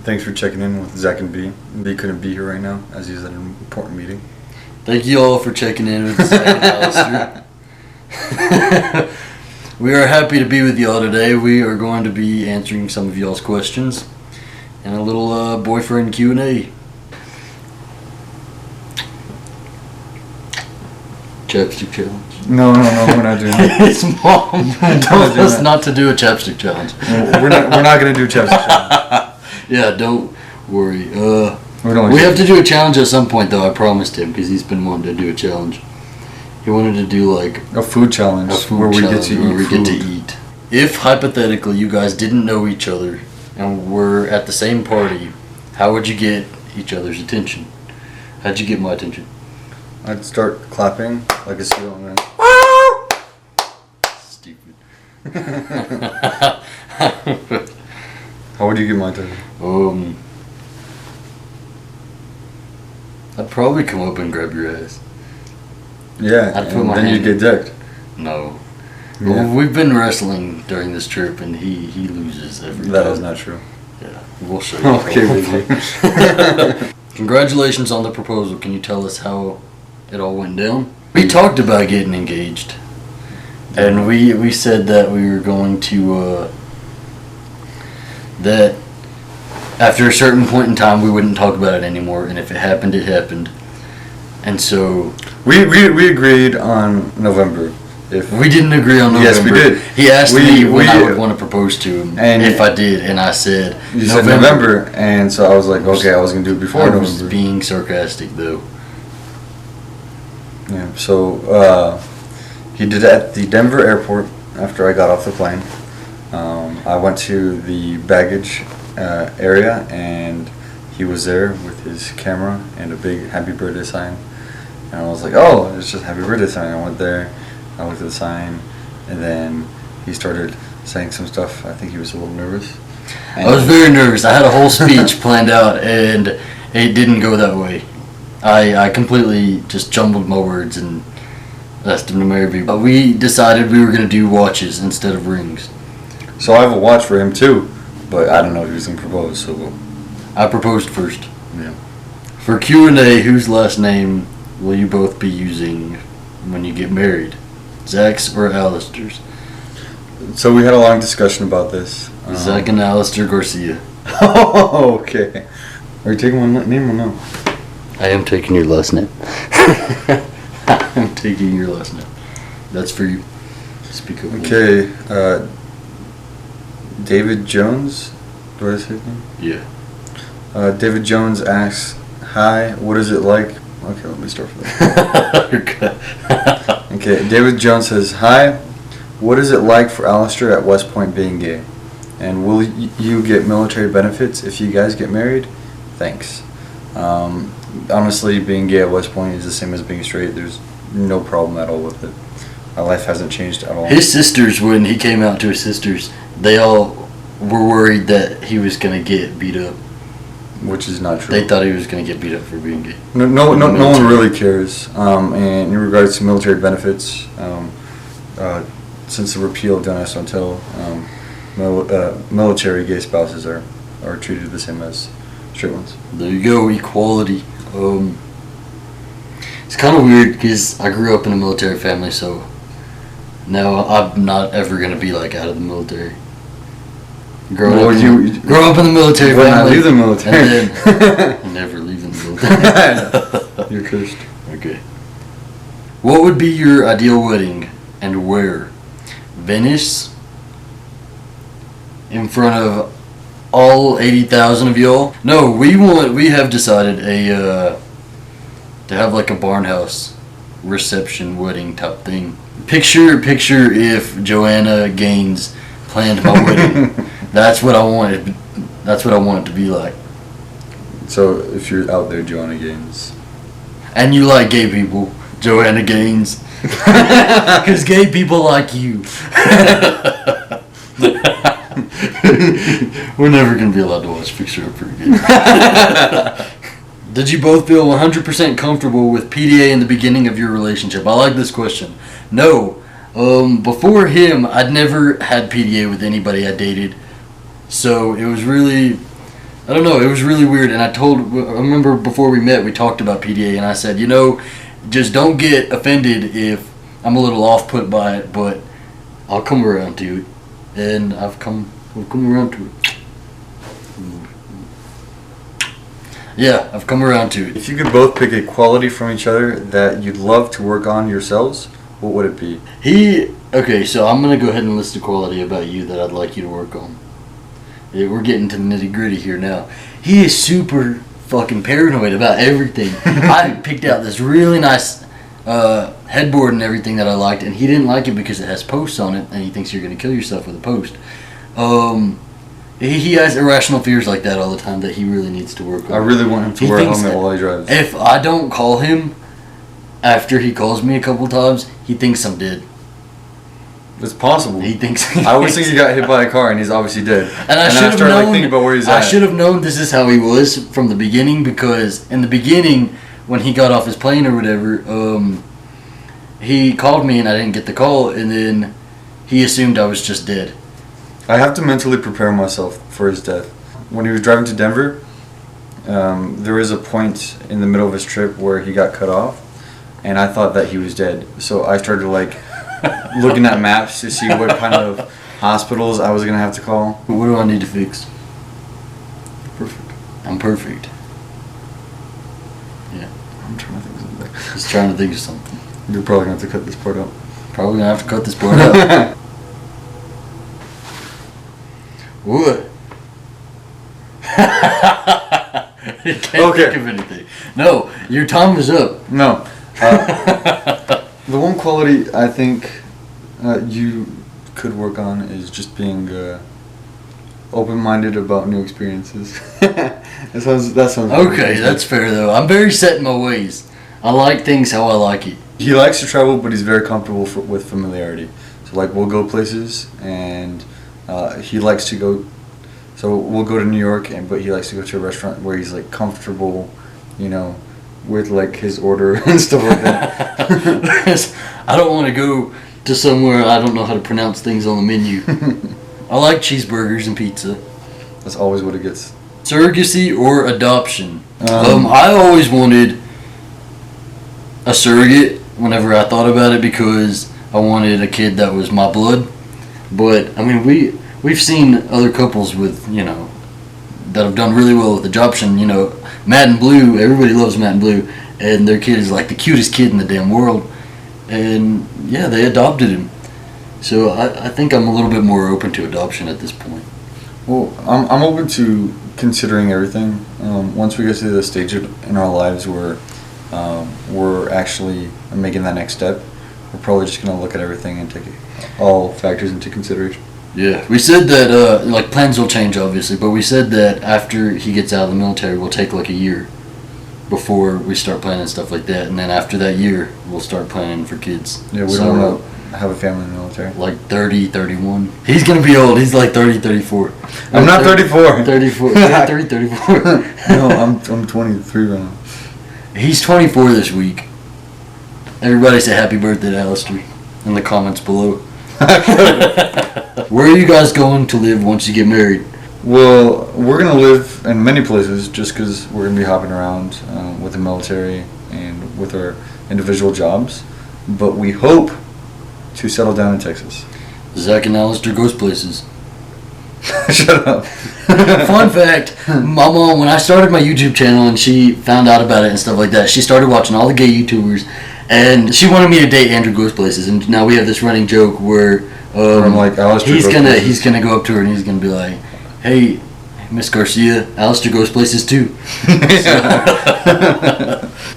thanks for checking in with Zach and B. B couldn't be here right now as he's at an important meeting. Thank you all for checking in with Zach and Alastair. We are happy to be with y'all today. We are going to be answering some of y'all's questions and a little boyfriend Q&A. Chapstick challenge. No, we're not doing that. His mom told us not to do a chapstick challenge. We're not gonna do chapstick challenge. Yeah, don't worry. We have to do a challenge at some point, though. I promised him because he's been wanting to do a challenge. He wanted to do like a food challenge where we get to eat. If hypothetically you guys didn't know each other and were at the same party, how would you get each other's attention? How'd you get my attention? I'd start clapping like a seal and then Stupid. How would you get my attention? I'd probably come up and grab your ass. Yeah, I'd put and my then hand you'd get decked. No. Yeah. Well, we've been wrestling during this trip and he loses every time. That is not true. Yeah, we'll show you. Okay with you. Congratulations on the proposal. Can you tell us how it all went down? We talked about getting engaged. And we said that we were going to, that after a certain point in time we wouldn't talk about it anymore, and if it happened, it happened. And so... We agreed on November. We didn't agree on November. Yes, we did. He asked me when I would want to propose to him, and if I did, and I said you said November, and so I was like, okay, I was going to do it before November. I was being sarcastic, though. Yeah, so he did it at the Denver airport after I got off the plane. I went to the baggage area, and he was there with his camera and a big happy birthday sign. And I was like, oh, it's just happy birthday sign. I went there, I looked at the sign, and then he started saying some stuff. I think he was a little nervous. And I was very nervous. I had a whole speech planned out, and it didn't go that way. I completely just jumbled my words and asked him to marry me. But we decided we were going to do watches instead of rings. So I have a watch for him too, but I don't know if he was going to propose. So I proposed first. Yeah. For Q&A, whose last name will you both be using when you get married? Zach's or Alastair's? So we had a long discussion about this. Zach and Alastair Garcia. Oh, okay. Are you taking one name or no? I am taking your last name. I'm taking your last name. That's for you. Speak up. Okay. David Jones. Do I say his name? Yeah. David Jones asks, "Hi, what is it like?" Okay, let me start from there. Okay, David Jones says, "Hi, what is it like for Alastair at West Point being gay? And will you get military benefits if you guys get married? Thanks." Honestly, being gay at West Point is the same as being straight. There's no problem at all with it. My life hasn't changed at all. His sisters, when he came out to his sisters, they all were worried that he was going to get beat up. Which is not true. They thought he was going to get beat up for being gay. No one really cares. And in regards to military benefits, since the repeal of Don't Ask, Don't Tell, military gay spouses are treated the same as straight ones. There you go, equality. It's kind of weird because I grew up in a military family, so now I'm not ever going to be like out of the military. Grow up in the military family. Not leave the military. And then never leave the military. You're cursed. Okay. What would be your ideal wedding and where? Venice? In front of all 80,000 of y'all? No, we have decided to have like a barn house reception wedding type thing. Picture if Joanna Gaines planned my wedding. That's what I wanted. That's what I want it to be like. So if you're out there, Joanna Gaines, and you like gay people, Joanna Gaines, because gay people like you. We're never gonna be allowed to watch Picture Up Pretty Good. Did you both feel 100% comfortable with PDA in the beginning of your relationship? I like this question. No. Before him, I'd never had PDA with anybody I dated. So it was really I don't know. It was really weird, and I remember before we met, we talked about PDA, and I said, just don't get offended if I'm a little off-put by it, but I'll come around to it, and I've come around to it. Yeah, I've come around to it. If you could both pick a quality from each other that you'd love to work on yourselves, what would it be? Okay, so I'm going to go ahead and list a quality about you that I'd like you to work on. Yeah, we're getting to the nitty-gritty here now. He is super fucking paranoid about everything. I picked out this really nice headboard and everything that I liked, and he didn't like it because it has posts on it, and he thinks you're going to kill yourself with a post. He has irrational fears like that all the time that he really needs to work on. I really want him to wear a helmet while he drives. If I don't call him after he calls me a couple times, he thinks I'm dead. It's possible. He thinks. I always think he got hit by a car and he's obviously dead. And I should have known. Thinking about where he's at. I should have known this is how he was from the beginning, because in the beginning, when he got off his plane or whatever, he called me and I didn't get the call, and then he assumed I was just dead. I have to mentally prepare myself for his death. When he was driving to Denver, there was a point in the middle of his trip where he got cut off, and I thought that he was dead. So I started looking at maps to see what kind of hospitals I was going to have to call. What do I need to fix? Perfect. I'm perfect. Yeah. I'm trying to think of something. He's trying to think of something. You're probably going to have to cut this part out. Probably going to have to cut this part out. What? I can't think of anything. No, your time is up. No. The one quality I think you could work on is just being open-minded about new experiences. that sounds okay. That's fair though. I'm very set in my ways. I like things how I like it. He likes to travel, but he's very comfortable with familiarity. So we'll go places, and he likes to go. So we'll go to New York, but he likes to go to a restaurant where he's comfortable, with his order and stuff like that. I don't want to go to somewhere I don't know how to pronounce things on the menu. I like cheeseburgers and pizza. That's always what it gets. Surrogacy or adoption? I always wanted a surrogate whenever I thought about it, because I wanted a kid that was my blood. But I mean, we've seen other couples with that have done really well with adoption. Matt and Blue, everybody loves Matt and Blue, and their kid is the cutest kid in the damn world. And yeah, they adopted him. So I think I'm a little bit more open to adoption at this point. Well, I'm open to considering everything. Once we get to the stage in our lives where we're actually making that next step, we're probably just going to look at everything and take all factors into consideration. Yeah, we said that plans will change obviously, but we said that after he gets out of the military, we'll take a year before we start planning stuff like that, and then after that year, we'll start planning for kids. Yeah, we don't want to have a family in the military. 30, 31. He's gonna be old. He's 30, 34. I'm not 34. 34. 33, 34. No, I'm 23 right now. He's 24 this week. Everybody say happy birthday to Alastair in the comments below. Where are you guys going to live once you get married? Well, we're going to live in many places just because we're going to be hopping around with the military and with our individual jobs. But we hope to settle down in Texas. Zach and Alastair goes places. Shut up. Fun fact, my mom, when I started my YouTube channel and she found out about it and stuff like that, she started watching all the gay YouTubers, and she wanted me to date Andrew Goes Places, and now we have this running joke where he's gonna go up to her and he's gonna be like, "Hey, Miss Garcia, Alastair goes places too."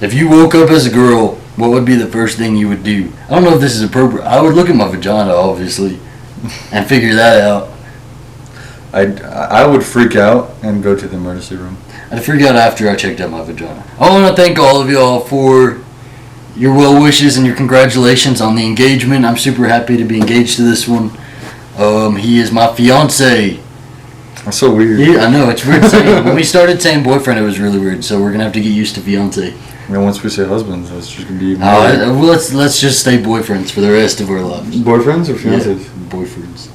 If you woke up as a girl, what would be the first thing you would do? I don't know if this is appropriate. I would look at my vagina, obviously, and figure that out. I would freak out and go to the emergency room. I'd freak out after I checked out my vagina. I want to thank all of y'all for your well wishes and your congratulations on the engagement. I'm super happy to be engaged to this one. He is my fiance. That's so weird. Yeah, I know, it's weird saying. When we started saying boyfriend, it was really weird. So we're gonna have to get used to fiance. And once we say husbands, that's just gonna be. Let's just stay boyfriends for the rest of our lives. Boyfriends or fiancés? Yeah, boyfriends.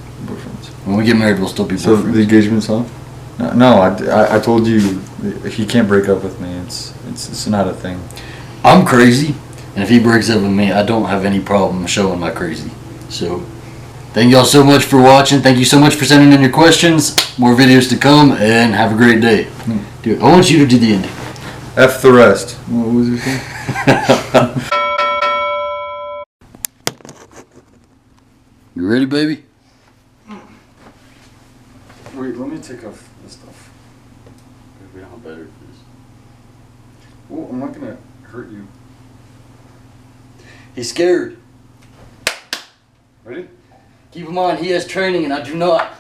When we get married, we'll still be boyfriends. So the engagement's off? No, I told you he can't break up with me. It's not a thing. I'm crazy, and if he breaks up with me, I don't have any problem showing my crazy. So, thank y'all so much for watching. Thank you so much for sending in your questions. More videos to come, and have a great day. Dude, I want you to do the ending. F the rest. What was your thing? You ready, baby? Wait, let me take off this stuff. Maybe how better it is. Well, I'm not gonna hurt you. He's scared. Ready? Keep in mind, he has training and I do not.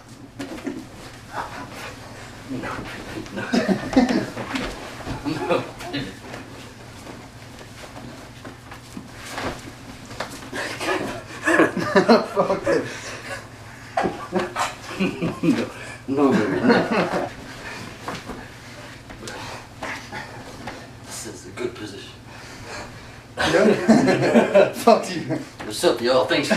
No. No. Fuck it. No, baby, no. This is a good position. Fuck you. What's up, y'all? Thanks for